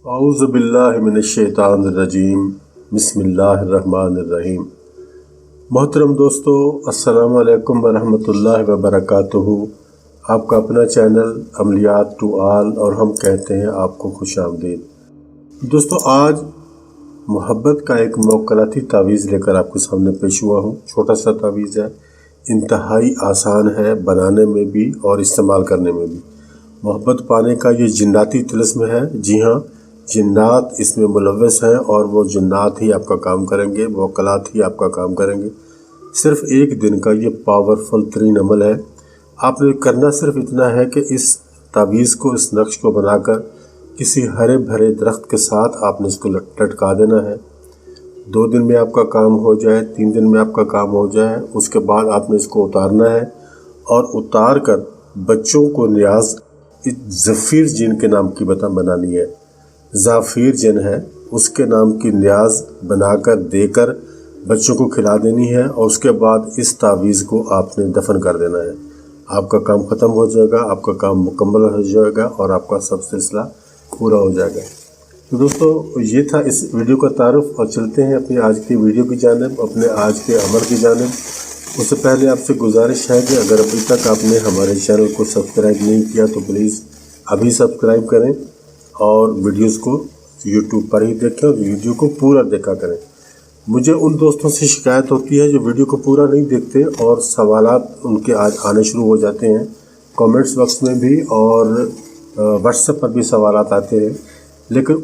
اعوذ باللہ من الشیطان الرجیم بسم اللہ الرحمن الرحیم۔ محترم دوستو، السلام علیکم ورحمۃ اللہ وبرکاتہ۔ آپ کا اپنا چینل عملیات ٹو آل اور ہم کہتے ہیں آپ کو خوش آمدید۔ دوستو، آج محبت کا ایک موکلاتی تعویذ لے کر آپ کے سامنے پیش ہوا ہوں۔ چھوٹا سا تعویذ ہے، انتہائی آسان ہے بنانے میں بھی اور استعمال کرنے میں بھی۔ محبت پانے کا یہ جناتی طلسم ہے۔ جی ہاں، جنات اس میں ملوث ہیں اور وہ جنات ہی آپ کا کام کریں گے، موکلات ہی آپ کا کام کریں گے۔ صرف ایک دن کا یہ پاورفل ترین عمل ہے۔ آپ نے کرنا صرف اتنا ہے کہ اس تعویذ کو، اس نقش کو بنا کر کسی ہرے بھرے درخت کے ساتھ آپ نے اس کو لٹکا دینا ہے۔ 2 دن میں آپ کا کام ہو جائے، 3 دن میں آپ کا کام ہو جائے، اس کے بعد آپ نے اس کو اتارنا ہے اور اتار کر بچوں کو نیاز زفیر جن کے نام کی بنانی ہے۔ زافیر جن ہے، اس کے نام کی نیاز بنا کر دے کر بچوں کو کھلا دینی ہے، اور اس کے بعد اس تعویذ کو آپ نے دفن کر دینا ہے۔ آپ کا کام ختم ہو جائے گا، آپ کا کام مکمل ہو جائے گا اور آپ کا سب سلسلہ پورا ہو جائے گا۔ تو دوستو، یہ تھا اس ویڈیو کا تعارف، اور چلتے ہیں اپنی آج کی ویڈیو کی جانب، اپنے آج کے عمل کی جانب۔ اس سے پہلے آپ سے گزارش ہے کہ اگر ابھی تک آپ نے ہمارے چینل کو سبسکرائب نہیں کیا تو پلیز ابھی سبسکرائب کریں اور ویڈیوز کو یوٹیوب پر ہی دیکھیں اور ویڈیو کو پورا دیکھا کریں۔ مجھے ان دوستوں سے شکایت ہوتی ہے جو ویڈیو کو پورا نہیں دیکھتے اور سوالات ان کے آج آنے شروع ہو جاتے ہیں، کامنٹس باکس میں بھی اور واٹس ایپ پر بھی سوالات آتے ہیں، لیکن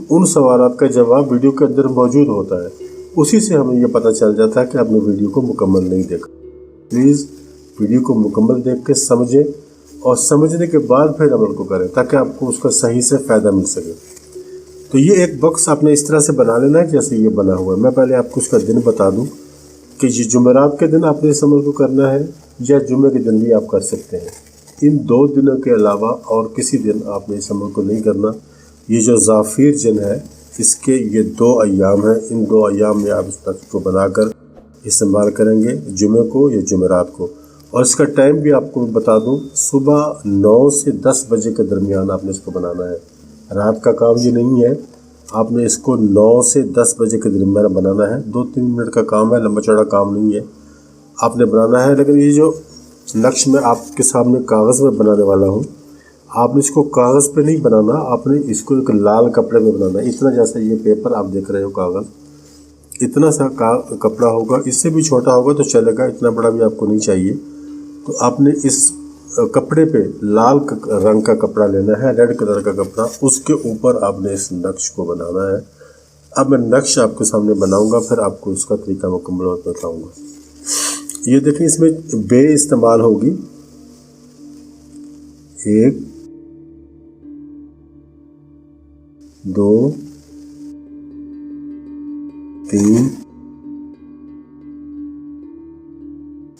ان سوالات کا جواب ویڈیو کے اندر موجود ہوتا ہے۔ اسی سے ہمیں یہ پتہ چل جاتا ہے کہ آپ نے ویڈیو کو مکمل نہیں دیکھا۔ پلیز ویڈیو کو مکمل دیکھ کے سمجھیں اور سمجھنے کے بعد پھر عمل کو کریں تاکہ آپ کو اس کا صحیح سے فائدہ مل سکے۔ تو یہ ایک باکس آپ نے اس طرح سے بنا لینا ہے جیسے یہ بنا ہوا ہے۔ میں پہلے آپ کو اس کا دن بتا دوں کہ یہ جمعرات کے دن آپ نے اس عمل کو کرنا ہے یا جمعے کے دن بھی آپ کر سکتے ہیں۔ ان 2 دنوں کے علاوہ اور کسی دن آپ نے اس عمل کو نہیں کرنا۔ یہ جو زافیر جن ہے، اس کے یہ 2 ایام ہیں، ان 2 ایام میں آپ اس نقش کو بنا کر استعمال کریں گے، جمعے کو یا جمعرات کو۔ اور اس کا ٹائم بھی آپ کو بتا دوں، صبح 9 سے 10 بجے کے درمیان آپ نے اس کو بنانا ہے۔ رات کا کام یہ نہیں ہے، آپ نے اس کو 9 سے 10 بجے کے درمیان بنانا ہے۔ 2-3 منٹ کا کام ہے، لمبا چوڑا کام نہیں ہے، آپ نے بنانا ہے۔ لیکن یہ جو نقش میں آپ کے سامنے کاغذ میں بنانے والا ہوں، آپ نے اس کو کاغذ پہ نہیں بنانا، آپ نے اس کو ایک لال کپڑے میں بنانا ہے۔ اتنا جیسا یہ پیپر آپ دیکھ رہے ہو، کاغذ اتنا سا کپڑا ہوگا، اس سے بھی چھوٹا ہوگا تو چلے گا، اتنا بڑا بھی آپ کو نہیں چاہیے۔ تو آپ نے اس کپڑے پہ لال رنگ کا کپڑا لینا ہے، ریڈ کلر کا کپڑا، اس کے اوپر آپ نے اس نقش کو بنانا ہے۔ اب میں نقش آپ کے سامنے بناؤں گا، پھر آپ کو اس کا طریقہ مکمل بتاؤں گا۔ یہ دیکھیں، اس میں بے استعمال ہوگی، 1 2 3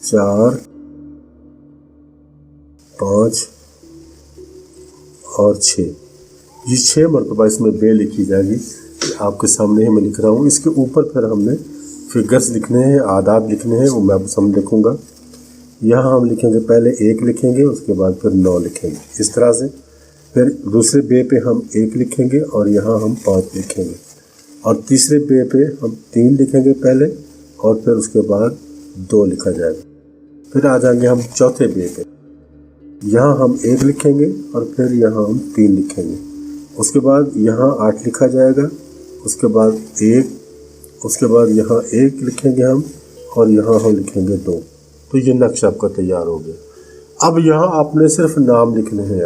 4 5 اور 6۔ یہ 6 مرتبہ اس میں بے لکھی جائے گی۔ آپ کے سامنے ہی میں لکھ رہا ہوں۔ اس کے اوپر پھر ہم نے فگرز لکھنے ہیں، اعداد لکھنے ہیں، وہ میں آپ سامنے لکھوں گا۔ یہاں ہم لکھیں گے، پہلے 1 لکھیں گے، اس کے بعد پھر 9 لکھیں گے، اس طرح سے۔ پھر دوسرے بے پہ ہم 1 لکھیں گے اور یہاں ہم 5 لکھیں گے، اور تیسرے بے پہ ہم 3 لکھیں گے پہلے، اور پھر اس کے بعد 2 لکھا جائے گا۔ پھر آ جائیں گے ہم چوتھے بے پہ، یہاں ہم 1 لکھیں گے اور پھر یہاں ہم 3 لکھیں گے۔ اس کے بعد یہاں 8 لکھا جائے گا، اس کے بعد 1، اس کے بعد یہاں 1 لکھیں گے ہم، اور یہاں ہم لکھیں گے 2۔ تو یہ نقش آپ کا تیار ہو گیا۔ اب یہاں آپ نے صرف نام لکھنے ہیں۔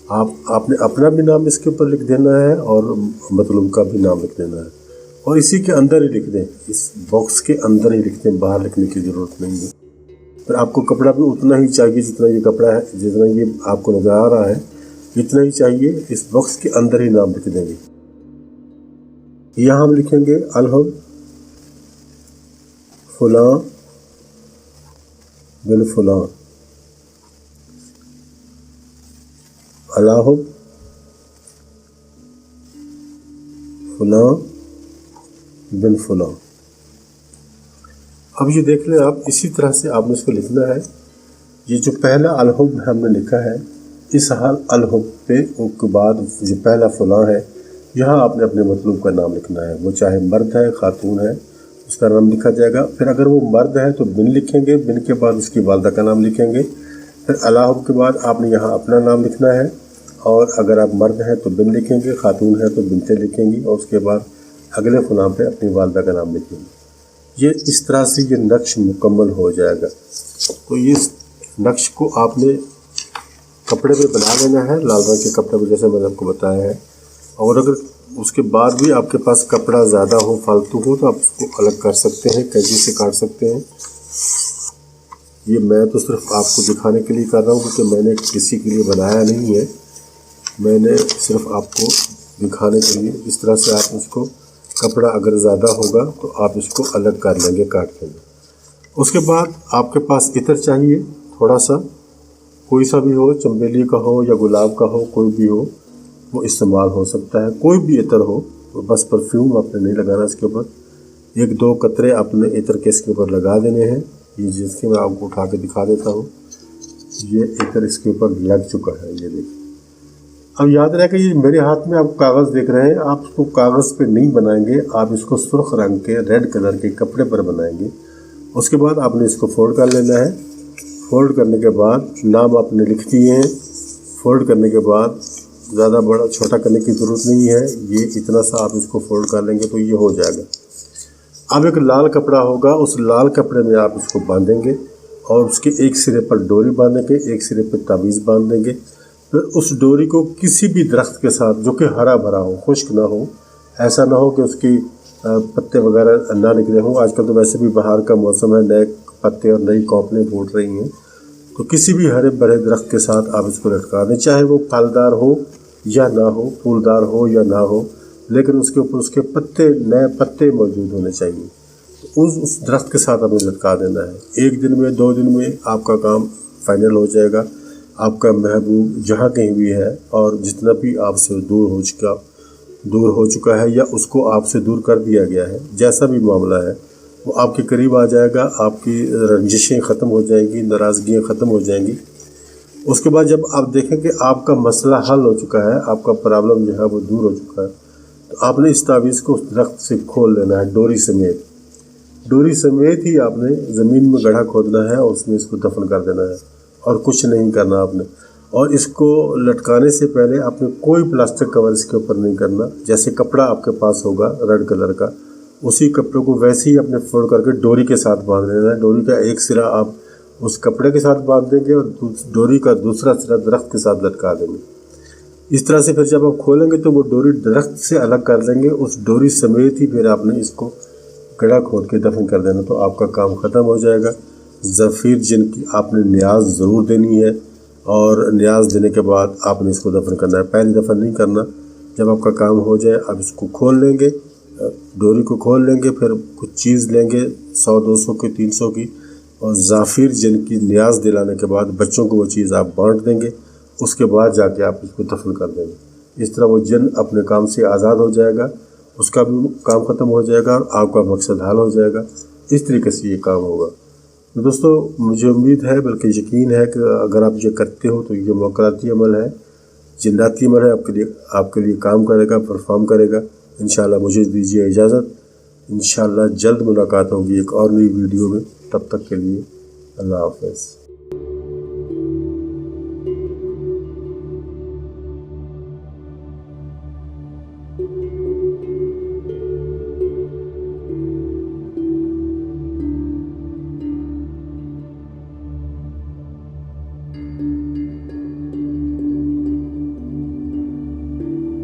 اب آپ نے اپنا بھی نام اس کے اوپر لکھ دینا ہے اور مطلوب کا بھی نام لکھ دینا ہے، اور اسی کے اندر ہی لکھ دیں، اس باکس کے اندر ہی لکھ دیں، باہر لکھنے کی ضرورت نہیں ہے۔ پھر آپ کو کپڑا بھی اتنا ہی چاہیے جتنا یہ کپڑا ہے، جتنا یہ آپ کو نظر آ رہا ہے اتنا ہی چاہیے۔ اس باکس کے اندر ہی نام لکھ دیں گے۔ یہاں ہم لکھیں گے الحب فلاں بن فلاں، الحب فلاں بن فلاں۔ अब ये देख लें आप, इसी तरह से आपने इसको लिखना है। ये जो पहला अलहुब हमने लिखा है, इस हाल अलहुब पे के बाद जो पहला फलां है, यहाँ आपने अपने मतलूब का नाम लिखना है। वो चाहे मर्द है खातून है, उसका नाम लिखा जाएगा। फिर अगर वो मर्द है तो बिन लिखेंगे, बिन के बाद उसकी वालदा का नाम लिखेंगे। फिर अलहुब के बाद आपने यहाँ अपना नाम लिखना है, और अगर आप मर्द हैं तो बिन लिखेंगे, खातून है तो बिनते लिखेंगी, और उसके बाद अगले फलां पे अपनी वालदा का नाम लिखेंगे। ये इस तरह से ये नक्श मुकम्मल हो जाएगा। तो ये नक्श को आपने कपड़े पे बना लेना है, लाल रंग के कपड़े पे, जैसे मैंने आपको बताया है। और अगर उसके बाद भी आपके पास कपड़ा ज़्यादा हो, फालतू हो, तो आप उसको अलग कर सकते हैं, कैंची से काट सकते हैं। ये मैं तो सिर्फ आपको दिखाने के लिए कर रहा हूँ, क्योंकि मैंने किसी के लिए बनाया नहीं है। मैंने सिर्फ आपको दिखाने के लिए, इस तरह से आप उसको, कपड़ा अगर ज़्यादा होगा तो आप इसको अलग कर लेंगे, काट लेंगे। उसके बाद आपके पास इत्र चाहिए थोड़ा सा, कोई सा भी हो, चमेली का हो या गुलाब का हो, कोई भी हो, वो इस्तेमाल हो सकता है। कोई भी इत्र हो, बस परफ्यूम आपने नहीं लगाना इसके ऊपर। 1-2 कतरे आपने इत्र के इसके ऊपर लगा देने हैं। ये जिसके मैं आपको उठा के दिखा देता हूँ, ये इत्र इसके ऊपर लग चुका है, ये देखिए। अब याद रहे कि ये मेरे हाथ में आप कागज़ देख रहे हैं, आप इसको कागज़ पे नहीं बनाएंगे, आप इसको सुर्ख रंग के रेड कलर के कपड़े पर बनाएंगे। उसके बाद आपने इसको फोल्ड कर लेना है। फोल्ड करने के बाद नाम आपने लिख दिए हैं। फोल्ड करने के बाद ज़्यादा बड़ा छोटा करने की ज़रूरत नहीं है, ये इतना सा आप इसको फोल्ड कर लेंगे तो ये हो जाएगा। अब एक लाल कपड़ा होगा, उस लाल कपड़े में आप इसको बांधेंगे, और उसके एक सिरे पर डोरी बांधेंगे, एक सिरे पर ताबीज़ बांध देंगे। फिर उस डोरी को किसी भी दरख्त के साथ, जो कि हरा भरा हो, खुश्क ना हो, ऐसा ना हो कि उसकी पत्ते वगैरह ना निकले हों। आजकल तो वैसे भी बाहर का मौसम है, नए पत्ते और नई कॉपलें फूट रही हैं, तो किसी भी हरे भरे दरख्त के साथ आप इसको लटका दें, चाहे वो फलदार हो या ना हो, फूलदार हो या ना हो, लेकिन उसके ऊपर उसके पत्ते, नए पत्ते मौजूद होने चाहिए। तो उस दरख्त के साथ हमें लटका देना है। 1 दिन में, 2 दिन में आपका काम फाइनल हो जाएगा। आपका महबूब जहाँ कहीं भी है, और जितना भी आपसे दूर हो चुका है या उसको आपसे दूर कर दिया गया है, जैसा भी मामला है, वो आपके करीब आ जाएगा। आपकी रंजिशें ख़त्म हो जाएंगी, नाराज़गियाँ ख़त्म हो जाएंगी। उसके बाद जब आप देखें कि आपका मसला हल हो चुका है, आपका प्रॉब्लम जो है वो दूर हो चुका है, तो आपने इस तावीज़ को उस दरख्त से खोल लेना है, डोरी समेत। डोरी समेत ही आपने ज़मीन में गड्ढा खोदना है और उसमें इसको दफन कर देना है, और कुछ नहीं करना आपने। और इसको लटकाने से पहले आपने कोई प्लास्टिक कवर इसके ऊपर नहीं करना। जैसे कपड़ा आपके पास होगा रेड कलर का, उसी कपड़े को वैसे ही आपने फोल्ड करके डोरी के साथ बांध लेना है। डोरी का एक सिरा आप उस कपड़े के साथ बांध देंगे और डोरी का दूसरा सिरा दरख्त के साथ लटका देंगे। इस तरह से फिर जब आप खोलेंगे तो वो डोरी दरख्त से अलग कर लेंगे, उस डोरी समेत ही फिर आपने इसको गड्ढा खोद के दफन कर देना, तो आपका काम ख़त्म हो जाएगा। ज़फ़ीर जिनकी आपने न्याज ज़रूर देनी है, और न्याज देने के बाद आपने इसको दफन करना है, पहली दफ़ा नहीं करना। जब आपका काम हो जाए आप इसको खोल लेंगे, डोरी को खोल लेंगे, फिर कुछ चीज़ लेंगे 100-200 की, 300 की, और ज़फ़ीर जिनकी न्याज दिलाने के बाद बच्चों को वो चीज़ आप बांट देंगे। उसके बाद जाके आप इसको दफन कर देंगे। इस तरह वो जिन अपने काम से आज़ाद हो जाएगा, उसका भी काम ख़त्म हो जाएगा और आपका मकसद हल हो जाएगा। इस तरीके से ये काम होगा। तो दोस्तों, मुझे उम्मीद है, बल्कि यकीन है कि अगर आप ये करते हो तो ये मौक़राती अमल है, जिन्नाती अमल है, आपके लिए काम करेगा, परफॉर्म करेगा। इंशाअल्लाह मुझे दीजिए इजाज़त। इंशाअल्लाह जल्द मुलाकात होगी एक और नई वीडियो में। तब तक के लिए अल्लाह हाफ़िज़।